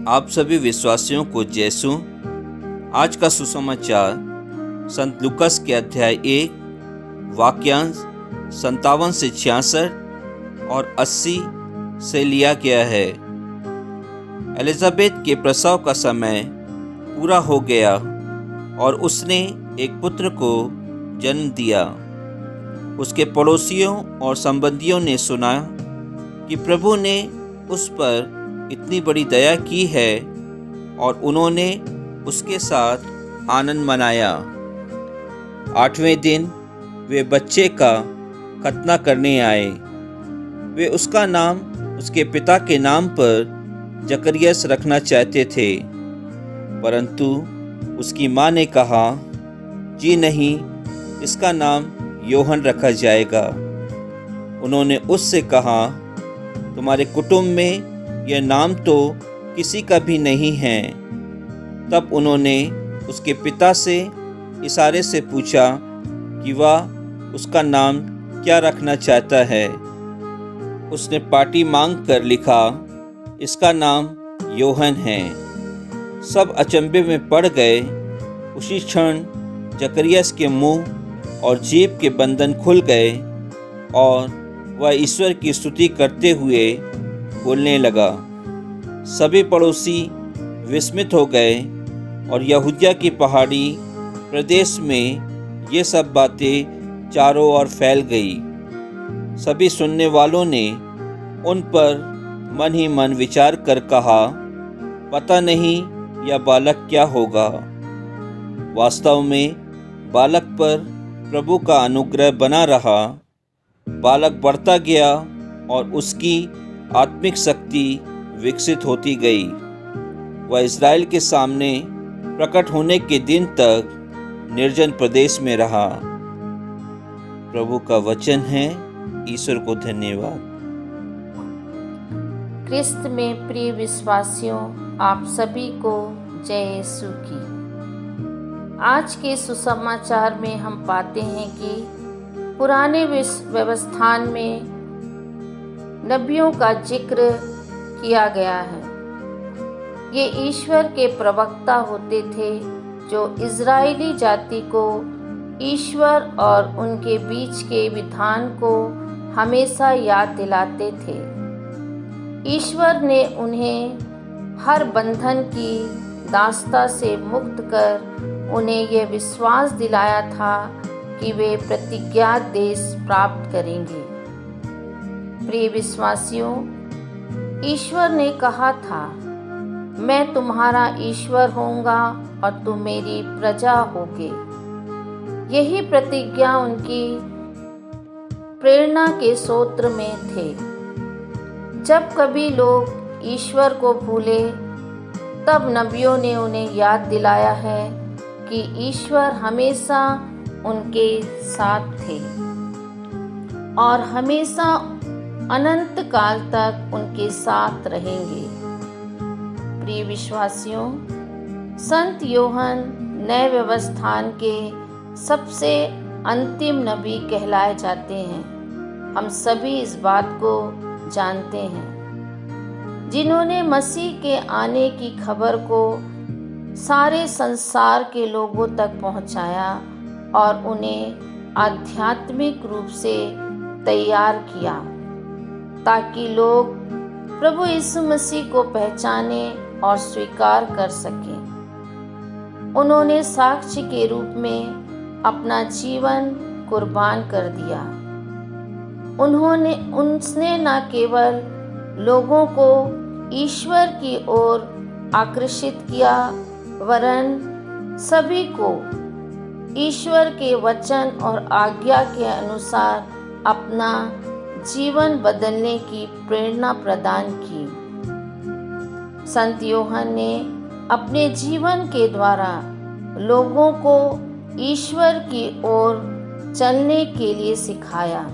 आप सभी विश्वासियों को जैसु। आज का सुसमाचार संत लूकास के अध्याय 1 वाक्यांश 57 से 66 और 80 से लिया गया है। एलिजाबेथ के प्रसव का समय पूरा हो गया और उसने एक पुत्र को जन्म दिया। उसके पड़ोसियों और संबंधियों ने सुना कि प्रभु ने उस पर इतनी बड़ी दया की है और उन्होंने उसके साथ आनंद मनाया। 8वें दिन वे बच्चे का खतना करने आए। वे उसका नाम उसके पिता के नाम पर जकरियस रखना चाहते थे, परंतु उसकी माँ ने कहा, जी नहीं, इसका नाम यूहन्ना रखा जाएगा। उन्होंने उससे कहा, तुम्हारे कुटुंब में यह नाम तो किसी का भी नहीं है। तब उन्होंने उसके पिता से इशारे से पूछा कि वह उसका नाम क्या रखना चाहता है। उसने पाटी मांग कर लिखा, इसका नाम यूहन्ना है। सब अचंभे में पड़ गए। उसी क्षण जकरियस के मुंह और जीभ के बंधन खुल गए और वह ईश्वर की स्तुति करते हुए बोलने लगा। सभी पड़ोसी विस्मित हो गए और यहूदिया की पहाड़ी प्रदेश में ये सब बातें चारों ओर फैल गई। सभी सुनने वालों ने उन पर मन ही मन विचार कर कहा, पता नहीं यह बालक क्या होगा। वास्तव में बालक पर प्रभु का अनुग्रह बना रहा। बालक बढ़ता गया और उसकी आत्मिक शक्ति विकसित होती गई। वह इज़राइल के सामने प्रकट होने के दिन तक निर्जन प्रदेश में रहा। प्रभु का वचन है। ईश्वर को धन्यवाद। क्रिस्त में प्रिय विश्वासियों, आप सभी को जय यीशु की। आज के सुसमाचार में हम पाते हैं कि पुराने व्यवस्थान में नबियों का जिक्र किया गया है। ये ईश्वर के प्रवक्ता होते थे जो इज़राइली जाति को ईश्वर और उनके बीच के विधान को हमेशा याद दिलाते थे। ईश्वर ने उन्हें हर बंधन की दास्ता से मुक्त कर उन्हें यह विश्वास दिलाया था कि वे प्रतिज्ञात देश प्राप्त करेंगे। प्रिय विश्वासियों, ईश्वर ने कहा था, मैं तुम्हारा ईश्वर होऊंगा और तुम मेरी प्रजा होगे। यही प्रतिज्ञा उनकी प्रेरणा के सूत्र में थे। जब कभी लोग ईश्वर को भूले, तब नबियों ने उन्हें याद दिलाया है कि ईश्वर हमेशा उनके साथ थे और हमेशा अनंत काल तक उनके साथ रहेंगे। प्रिय विश्वासियों, संत यूहन्ना नए व्यवस्थान के सबसे अंतिम नबी कहलाए जाते हैं। हम सभी इस बात को जानते हैं, जिन्होंने मसीह के आने की खबर को सारे संसार के लोगों तक पहुंचाया और उन्हें आध्यात्मिक रूप से तैयार किया, ताकि लोग प्रभु यीशु मसीह को पहचाने और स्वीकार कर सकें। उन्होंने साक्ष्य के रूप में अपना जीवन कुर्बान कर दिया। उसने न केवल लोगों को ईश्वर की ओर आकर्षित किया, वरन सभी को ईश्वर के वचन और आज्ञा के अनुसार अपना जीवन बदलने की प्रेरणा प्रदान की। संत यूहन्ना ने अपने जीवन के द्वारा लोगों को ईश्वर की ओर चलने के लिए सिखाया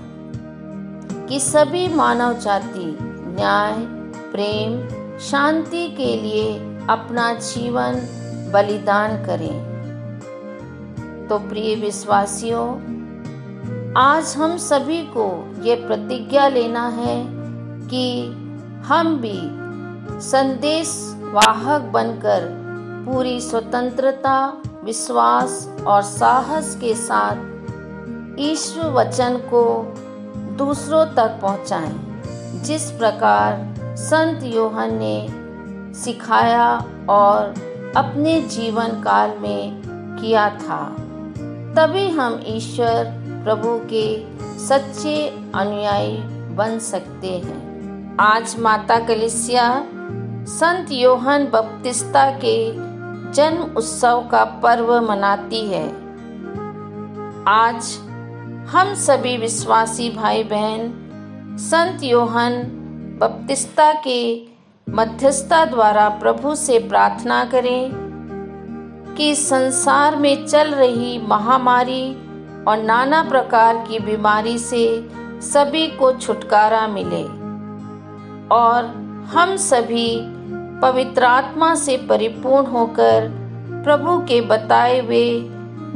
कि सभी मानव जाति न्याय, प्रेम, शांति के लिए अपना जीवन बलिदान करें। तो प्रिय विश्वासियों, आज हम सभी को ये प्रतिज्ञा लेना है कि हम भी संदेश वाहक बनकर पूरी स्वतंत्रता, विश्वास और साहस के साथ ईश्वर वचन को दूसरों तक पहुंचाएं, जिस प्रकार संत यूहन्ना ने सिखाया और अपने जीवन काल में किया था। तभी हम ईश्वर प्रभु के सच्चे अनुयायी बन सकते हैं। आज माता कलीसिया संत यूहन्ना बपतिस्ता के जन्म उत्सव का पर्व मनाती है। आज हम सभी विश्वासी भाई बहन संत यूहन्ना बपतिस्ता के मध्यस्थता द्वारा प्रभु से प्रार्थना करें कि संसार में चल रही महामारी और नाना प्रकार की बीमारी से सभी को छुटकारा मिले और हम सभी पवित्र आत्मा से परिपूर्ण होकर प्रभु के बताए हुए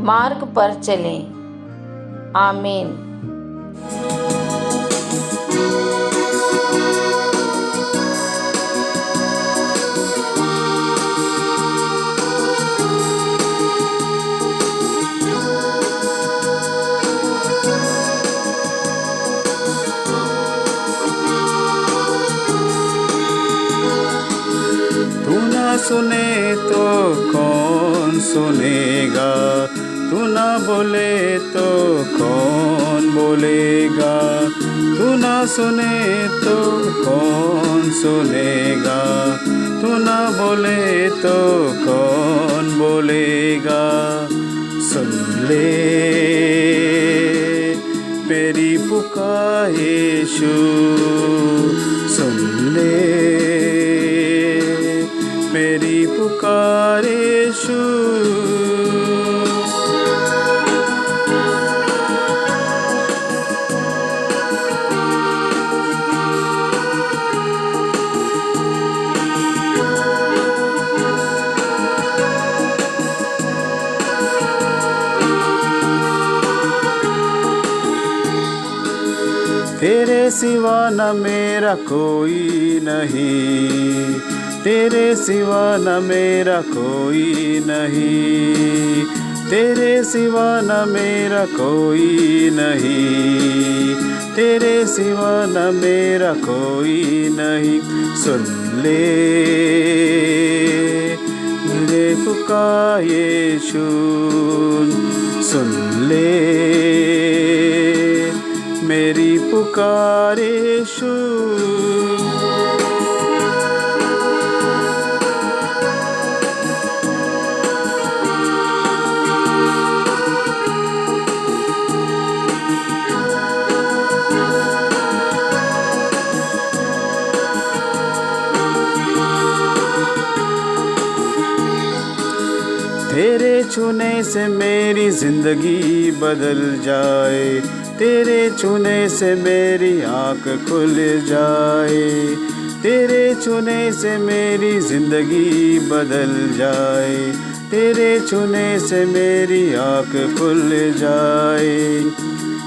मार्ग पर चलें। आमीन। सुने तो कौन सुनेगा, तू ना बोले तो कौन बोलेगा। तू ना सुने तो कौन सुनेगा, तू ना बोले तो कौन बोलेगा। सुन ले मेरी पुकार यीशु, सुन ले मेरी पुकार यीशु। तेरे सिवा न मेरा कोई नहीं, तेरे सिवा न मेरा कोई नहीं, तेरे सिवा न मेरा कोई नहीं, तेरे सिवा न मेरा कोई नहीं। सुन ले मेरे पुकार यीशु, सुन ले मेरी पुकार यीशु। तेरे छूने से मेरी जिंदगी बदल जाए, तेरे छूने से मेरी आँख खुल जाए, तेरे छूने से मेरी जिंदगी बदल जाए, तेरे छूने से मेरी आँख खुल जाए।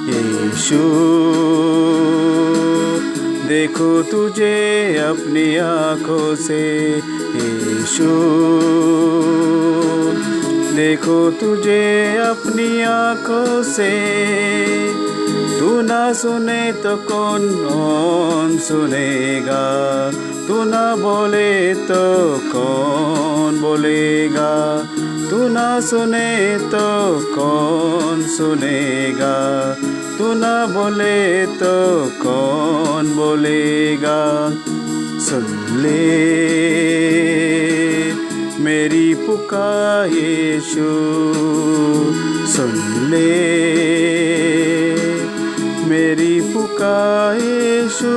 यीशु देखो तुझे अपनी आँखों से, यीशु देखो तुझे अपनी आँखों से। तू ना सुने तो कौन सुनेगा, तू ना बोले तो कौन बोलेगा। तू ना सुने तो कौन सुनेगा, तू ना बोले तो कौन बोलेगा। सुन ले मेरी पुकार यीशु, सुन ले मेरी पुकार यीशु।